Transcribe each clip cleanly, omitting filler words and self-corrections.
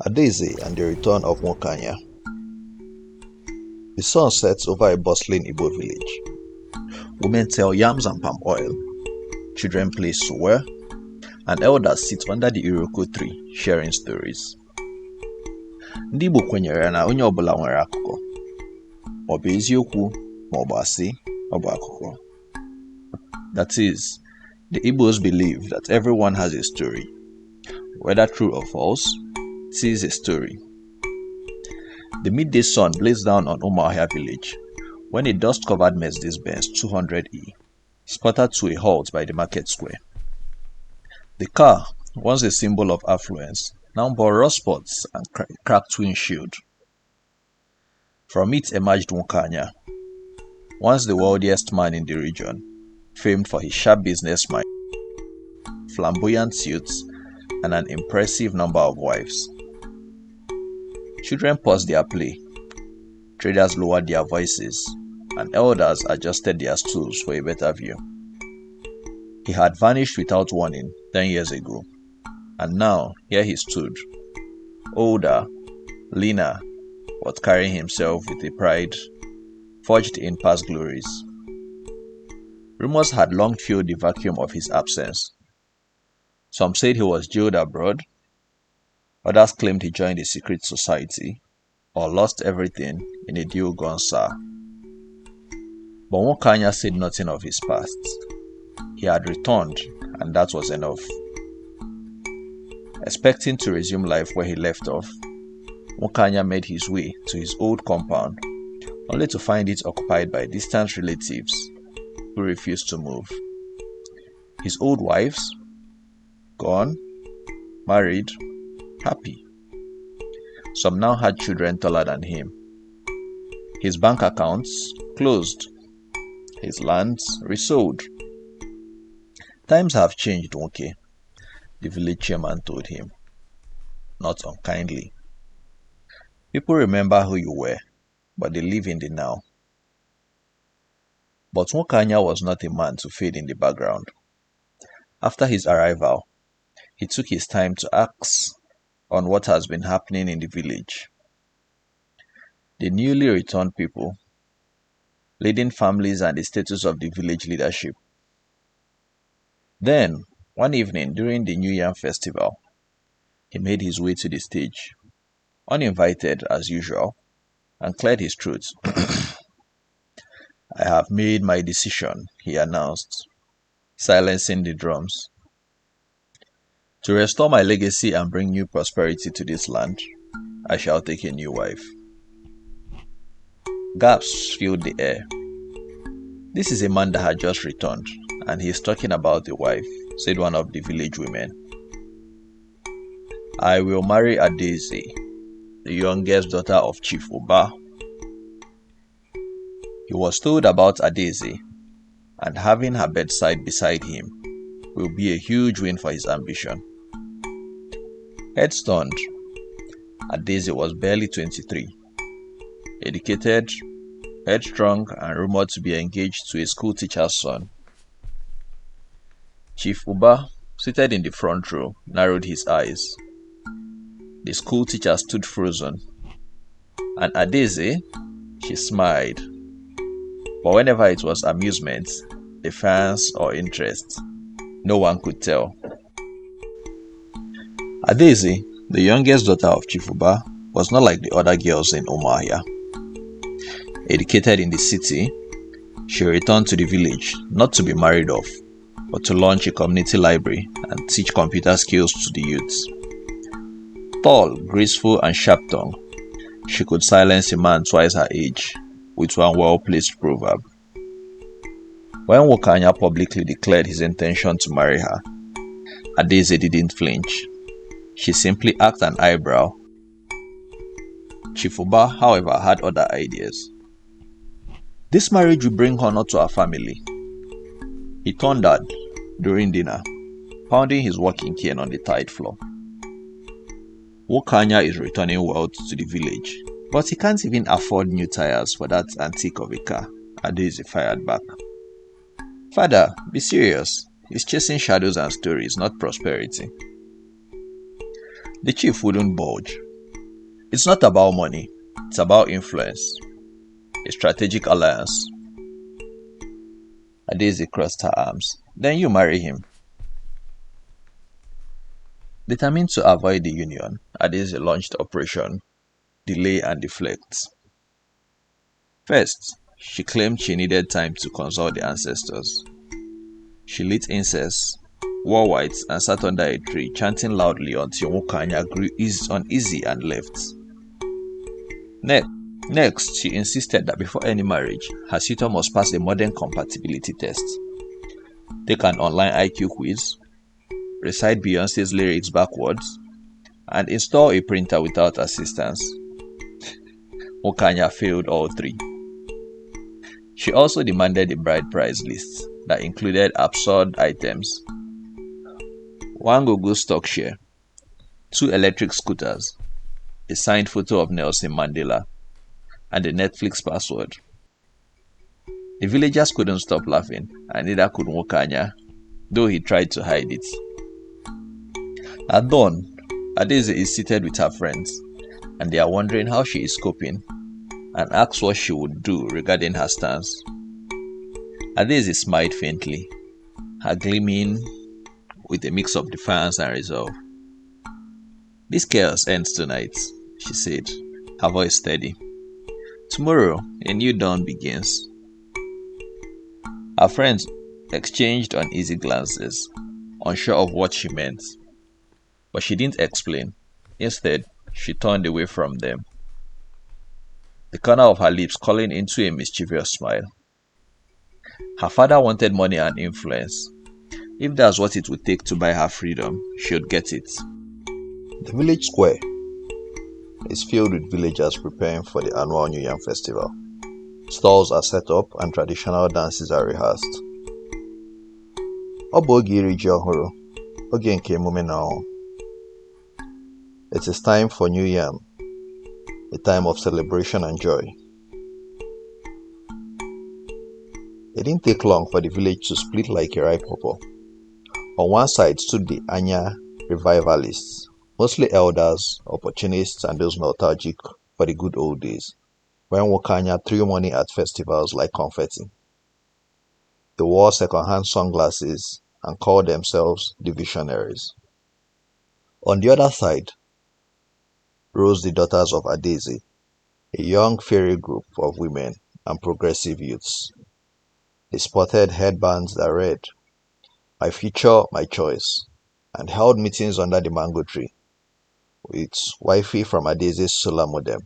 Adaeze and the Return of Nwokeanya. The sun sets over a bustling Igbo village. Women tell yams and palm oil, children play suwe, and elders sit under the iroko tree sharing stories. Ndị Igbo kwenyere na onye ọbụla nwere akụkọ, ma ọ bụ eziokwu ma ọ bụ asị, ọ bụ akụkọ. That is, the Igbos believe that everyone has a story. Whether true or false, it is a story. The midday sun blazed down on Nwokeanya village when a dust-covered Mercedes-Benz 200E sputtered to a halt by the market square. The car, once a symbol of affluence, now bore rust spots and cracked windshield. From it emerged Nwokeanya, once the wealthiest man in the region, famed for his sharp business mind, flamboyant suits, and an impressive number of wives. Children paused their play, traders lowered their voices, and elders adjusted their stools for a better view. He had vanished without warning 10 years ago, and now here he stood, older, leaner, but carrying himself with a pride forged in past glories. Rumors had long filled the vacuum of his absence. Some said he was jailed abroad, others claimed he joined a secret society or lost everything in a deal gone sour. But Nwokeanya said nothing of his past. He had returned, and that was enough. Expecting to resume life where he left off, Nwokeanya made his way to his old compound, only to find it occupied by distant relatives who refused to move. His old wives, gone, married, happy. Some now had children taller than him. His bank accounts closed. His lands resold. Times have changed, Nwoke, the village chairman told him, not unkindly. People remember who you were, but they live in the now. But Nwokeanya was not a man to fade in the background. After his arrival, he took his time to ask on what has been happening in the village. The newly returned people, leading families and the status of the village leadership. Then, one evening during the New Yam festival, he made his way to the stage, uninvited as usual, and cleared his throat. I have made my decision, he announced, silencing the drums. To restore my legacy and bring new prosperity to this land, I shall take a new wife. Gasps filled the air. This is a man that had just returned, and he is talking about a wife, said one of the village women. I will marry Adaeze, the youngest daughter of Chief Uba. He was told about Adaeze, and having her bedside beside him will be a huge win for his ambition. Head-stunned, Adaeze was barely 23, educated, headstrong, and rumored to be engaged to a school teacher's son. Chief Uba, seated in the front row, narrowed his eyes. The school teacher stood frozen, and Adaeze, she smiled. But whenever it was amusement, defiance, or interest, no one could tell. Adaeze, the youngest daughter of Chief Uba, was not like the other girls in Nwokeanya. Educated in the city, she returned to the village not to be married off, but to launch a community library and teach computer skills to the youths. Tall, graceful, and sharp-tongued, she could silence a man twice her age with one well-placed proverb. When Nwokeanya publicly declared his intention to marry her, Adaeze didn't flinch. She simply arched an eyebrow. Chief Uba, however, had other ideas. This marriage will bring honor to our family. He thundered during dinner, pounding his walking cane on the tile floor. Nwokeanya is returning wealth to the village, but he can't even afford new tires for that antique of a car, Adaeze fired back. Father, be serious. He's chasing shadows and stories, not prosperity. The chief wouldn't budge. It's not about money, it's about influence, a strategic alliance. Adaeze crossed her arms. Then you marry him. Determined to avoid the union, Adaeze launched Operation Delay and Deflect. First, she claimed she needed time to consult the ancestors. She lit incense, wore white, and sat under a tree, chanting loudly until Nwokeanya grew uneasy and left. Next, she insisted that before any marriage, her suitor must pass a modern compatibility test, take an online IQ quiz, recite Beyonce's lyrics backwards, and install a printer without assistance. Nwokeanya failed all three. She also demanded a bride price list that included absurd items: one Google stock share, 2 electric scooters, a signed photo of Nelson Mandela, and a Netflix password. The villagers couldn't stop laughing, and neither could Nwokeanya, though he tried to hide it. At dawn, Adaeze is seated with her friends, and they are wondering how she is coping, and asks what she would do regarding her stance. Adaeze smiled faintly, her gleaming with a mix of defiance and resolve. "This chaos ends tonight," she said, her voice steady. "Tomorrow, a new dawn begins." Her friends exchanged uneasy glances, unsure of what she meant. But she didn't explain. Instead, she turned away from them, the corner of her lips curling into a mischievous smile. Her father wanted money and influence. If that's what it would take to buy her freedom, she would get it. The village square is filled with villagers preparing for the annual New Yam festival. Stalls are set up and traditional dances are rehearsed. Ọ bụ oge iri ji ọhụrụ, oge nke emume na ọṅụ. It is time for New Yam, a time of celebration and joy. It didn't take long for the village to split like a ripe pawpaw. On one side stood the Anya revivalists, mostly elders, opportunists, and those nostalgic for the good old days, when Nwokeanya threw money at festivals like confetti. They wore second-hand sunglasses and called themselves the Visionaries. On the other side rose the daughters of Adaeze, a young fairy group of women and progressive youths. They sported headbands that read, "My future, my choice," and held meetings under the mango tree with wifey from Adaeze's solar modem.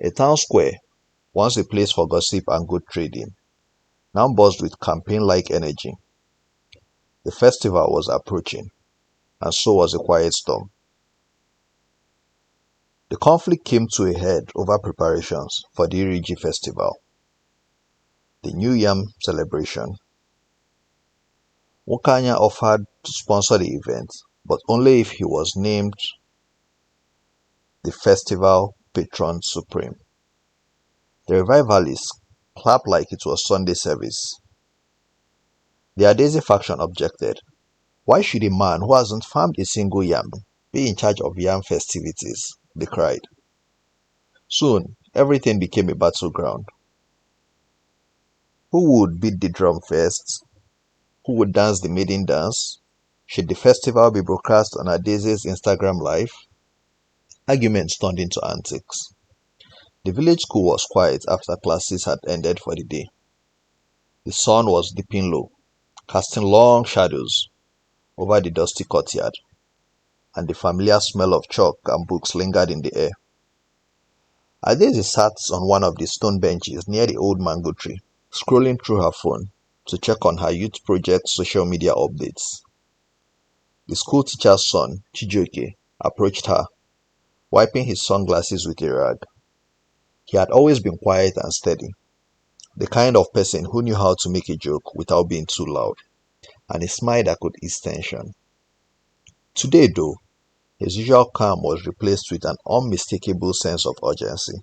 A town square, once a place for gossip and good trading, now buzzed with campaign-like energy. The festival was approaching, and so was a quiet storm. The conflict came to a head over preparations for the Iriji festival, the New Yam celebration. Nwokeanya offered to sponsor the event, but only if he was named the festival patron supreme. The revivalists clapped like it was Sunday service. The Adaeze faction objected. Why should a man who hasn't farmed a single yam be in charge of yam festivities? They cried. Soon, everything became a battleground. Who would beat the drum first? Who would dance the maiden dance? Should the festival be broadcast on Adaeze's Instagram Live? Arguments turned into antics. The village school was quiet after classes had ended for the day. The sun was dipping low, casting long shadows over the dusty courtyard, and the familiar smell of chalk and books lingered in the air. Adaeze sat on one of the stone benches near the old mango tree, scrolling through her phone to check on her youth project's social media updates. The school teacher's son, Chijioke, approached her, wiping his sunglasses with a rag. He had always been quiet and steady, the kind of person who knew how to make a joke without being too loud, and a smile that could ease tension. Today, though, his usual calm was replaced with an unmistakable sense of urgency.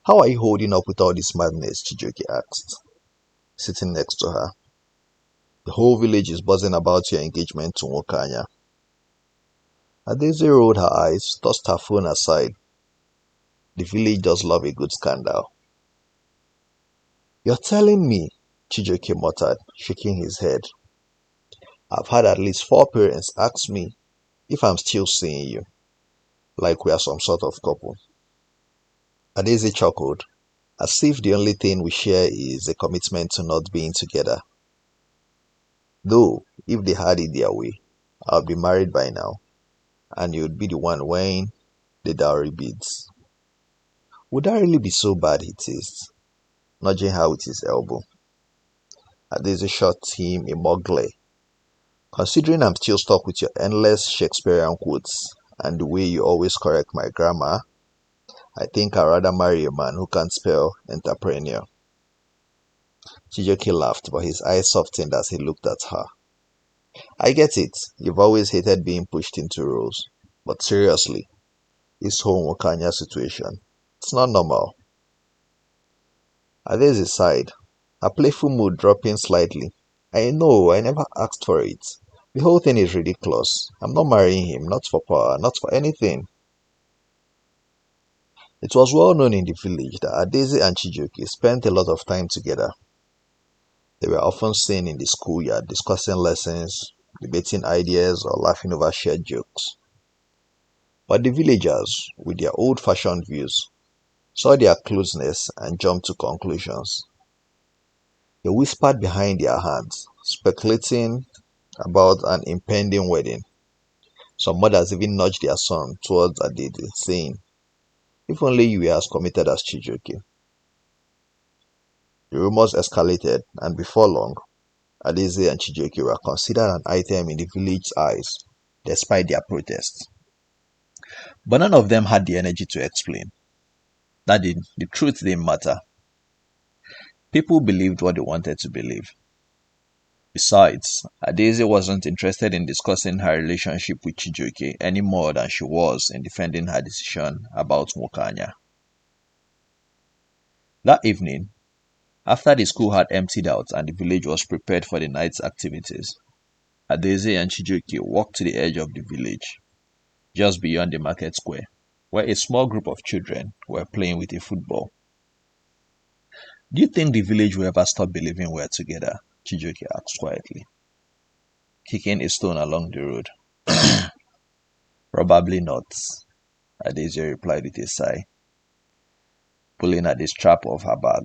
"How are you holding up with all this madness?" Chijioke asked, sitting next to her. "The whole village is buzzing about your engagement to Nwokeanya." Adaeze rolled her eyes, tossed her phone aside. The village does love a good scandal. You're telling me, Chijioke muttered, shaking his head. I've had at least 4 parents ask me if I'm still seeing you, like we are some sort of couple. Adaeze chuckled, as if the only thing we share is a commitment to not being together. Though, if they had it their way, I'll be married by now, and you'd be the one wearing the dowry beads. Would that really be so bad, he teased, nudging her with his elbow. Adaeze shot him a mock glare. Considering I'm still stuck with your endless Shakespearean quotes and the way you always correct my grammar, I think I'd rather marry a man who can't spell entrepreneur. Chijioke laughed, but his eyes softened as he looked at her. I get it. You've always hated being pushed into roles. But seriously, this whole Nwokeanya situation, it's not normal. Adaeze sighed, her playful mood dropping slightly. I know, I never asked for it. The whole thing is ridiculous. I'm not marrying him, not for power, not for anything. It was well known in the village that Adaeze and Chijioke spent a lot of time together. They were often seen in the schoolyard discussing lessons, debating ideas, or laughing over shared jokes. But the villagers, with their old-fashioned views, saw their closeness and jumped to conclusions. They whispered behind their hands, speculating about an impending wedding. Some mothers even nudged their son towards Adaeze, saying, if only you were as committed as Chijioke. The rumors escalated, and before long, Adaeze and Chijioke were considered an item in the village's eyes, despite their protests. But none of them had the energy to explain. That the truth didn't matter. People believed what they wanted to believe. Besides, Adaeze wasn't interested in discussing her relationship with Chijioke any more than she was in defending her decision about Nwokeanya. That evening, after the school had emptied out and the village was prepared for the night's activities, Adaeze and Chijioke walked to the edge of the village, just beyond the market square, where a small group of children were playing with a football. Do you think the village will ever stop believing we're together? Chijioke asked quietly, kicking a stone along the road. Probably not, Adaeze replied with a sigh, pulling at the strap of her bag.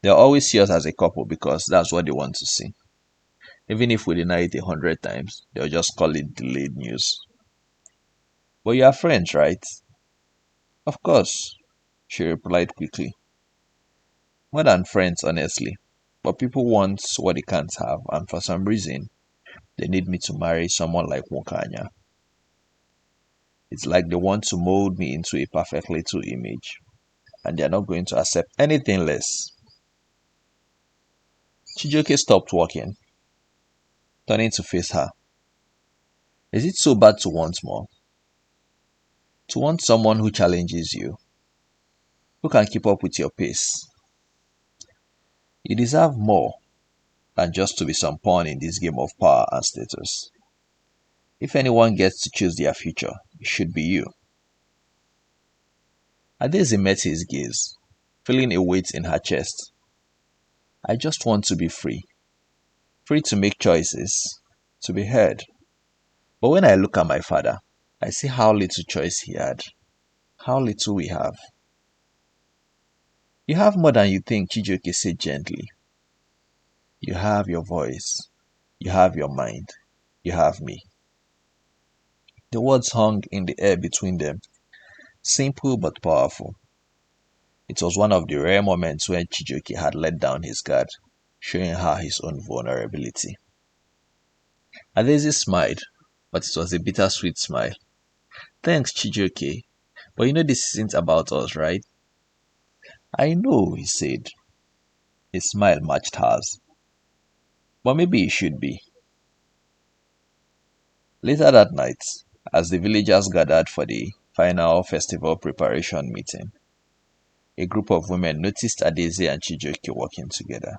They'll always see us as a couple because that's what they want to see. Even if we deny it 100 times, they'll just call it delayed news. But you are friends, right? Of course, she replied quickly. More than friends, honestly. But people want what they can't have, and for some reason, they need me to marry someone like Nwokeanya. It's like they want to mold me into a perfect little image, and they're not going to accept anything less. Chijioke stopped walking, turning to face her. Is it so bad to want more? To want someone who challenges you, who can keep up with your pace? You deserve more than just to be some pawn in this game of power and status. If anyone gets to choose their future, it should be you. Adaeze met his gaze, feeling a weight in her chest. I just want to be free. Free to make choices, to be heard. But when I look at my father, I see how little choice he had, how little we have. You have more than you think, Chijioke said gently. You have your voice, you have your mind, you have me. The words hung in the air between them, simple but powerful. It was one of the rare moments when Chijioke had let down his guard, showing her his own vulnerability. Adaeze smiled, but it was a bittersweet smile. Thanks, Chijioke, but you know this isn't about us, right? I know, he said. His smile matched hers. But maybe it should be. Later that night, as the villagers gathered for the final festival preparation meeting, a group of women noticed Adaeze and Chijioke walking together.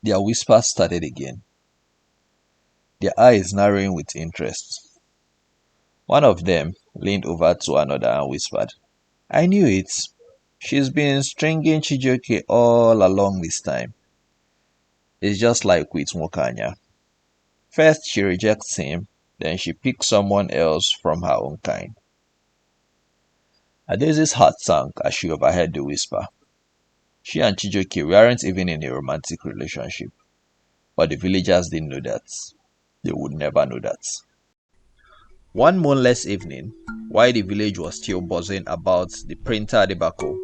Their whispers started again. their eyes narrowing with interest. One of them leaned over to another and whispered, "I knew it. She's been stringing Chijoke all along this time. It's just like with Nwokeanya. First she rejects him, then she picks someone else from her own kind." Adaeze's heart sank as she overheard the whisper. She and Chijoke weren't even in a romantic relationship, but the villagers didn't know that. They would never know that. One moonless evening, while the village was still buzzing about the printer debacle,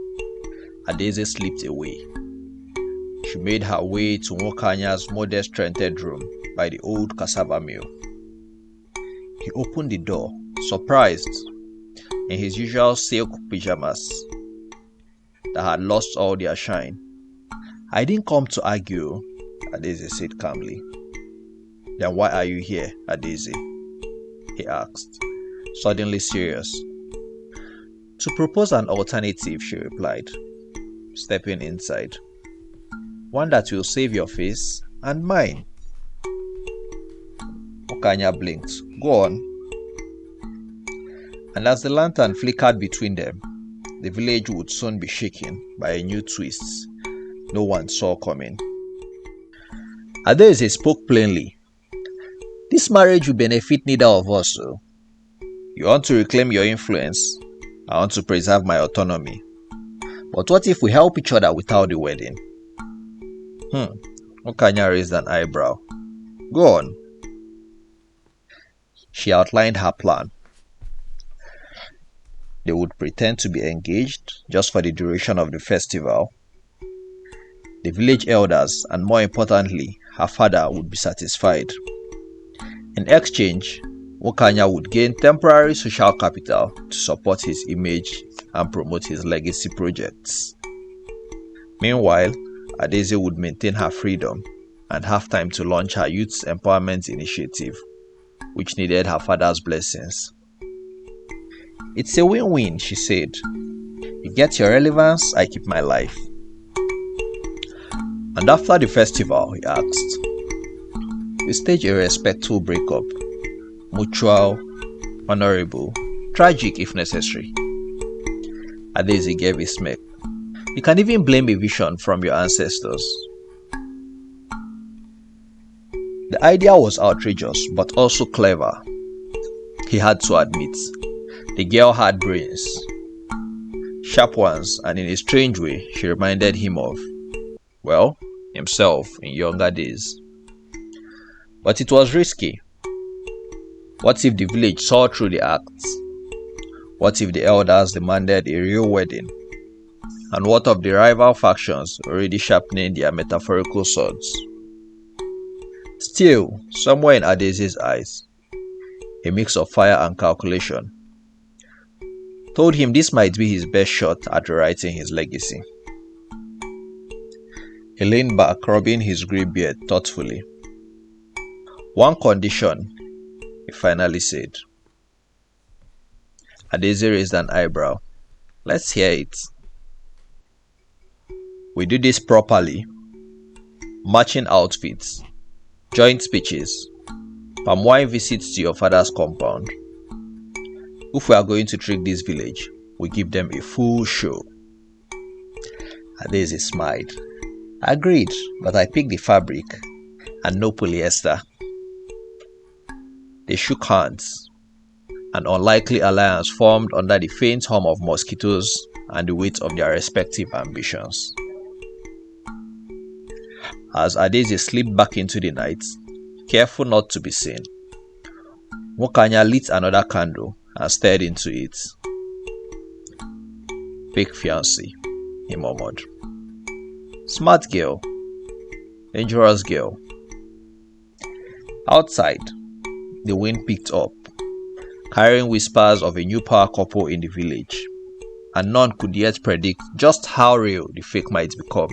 Adaeze slipped away. She made her way to Nwokeanya's modest rented room by the old cassava mill. He opened the door, surprised, in his usual silk pyjamas that had lost all their shine. "I didn't come to argue," Adaeze said calmly. "Then why are you here, Adaeze?" he asked, suddenly serious. "To propose an alternative," she replied, stepping inside. "One that will save your face and mine." Nwokeanya blinked. "Go on." And as the lantern flickered between them, the village would soon be shaken by a new twist no one saw coming. Adaeze spoke plainly. "This marriage will benefit neither of us. So. You want to reclaim your influence. I want to preserve my autonomy. But what if we help each other without the wedding?" Nwokeanya raised an eyebrow. "Go on." She outlined her plan. They would pretend to be engaged just for the duration of the festival. The village elders and, more importantly, her father would be satisfied. In exchange, Nwokeanya would gain temporary social capital to support his image and promote his legacy projects. Meanwhile, Adaeze would maintain her freedom and have time to launch her youth empowerment initiative, which needed her father's blessings. "It's a win-win," she said. "You get your relevance, I keep my life." "And after the festival," he asked, "we stage a respectful breakup. Mutual, honorable, tragic if necessary." Adaeze gave a smirk. "You can even blame a vision from your ancestors." The idea was outrageous but also clever. He had to admit. The girl had brains. Sharp ones, and in a strange way, she reminded him of, well, himself in younger days. But it was risky. What if the village saw through the acts? What if the elders demanded a real wedding? And what of the rival factions already sharpening their metaphorical swords? Still, somewhere in Adaeze's eyes, a mix of fire and calculation told him this might be his best shot at rewriting his legacy. He leaned back, rubbing his grey beard thoughtfully. "One condition," he finally said. Adaeze raised an eyebrow. "Let's hear it." "We do this properly. Matching outfits, joint speeches, palm wine visits to your father's compound. If we are going to trick this village, we give them a full show." Adaeze smiled. "Agreed, but I picked the fabric and no polyester." They shook hands. An unlikely alliance formed under the faint hum of mosquitoes and the weight of their respective ambitions. As Adaeze slipped back into the night, careful not to be seen, Nwokeanya lit another candle and stared into it. "Fake fiancé," he murmured. "Smart girl. Dangerous girl." Outside, the wind picked up, carrying whispers of a new power couple in the village, and none could yet predict just how real the fake might become.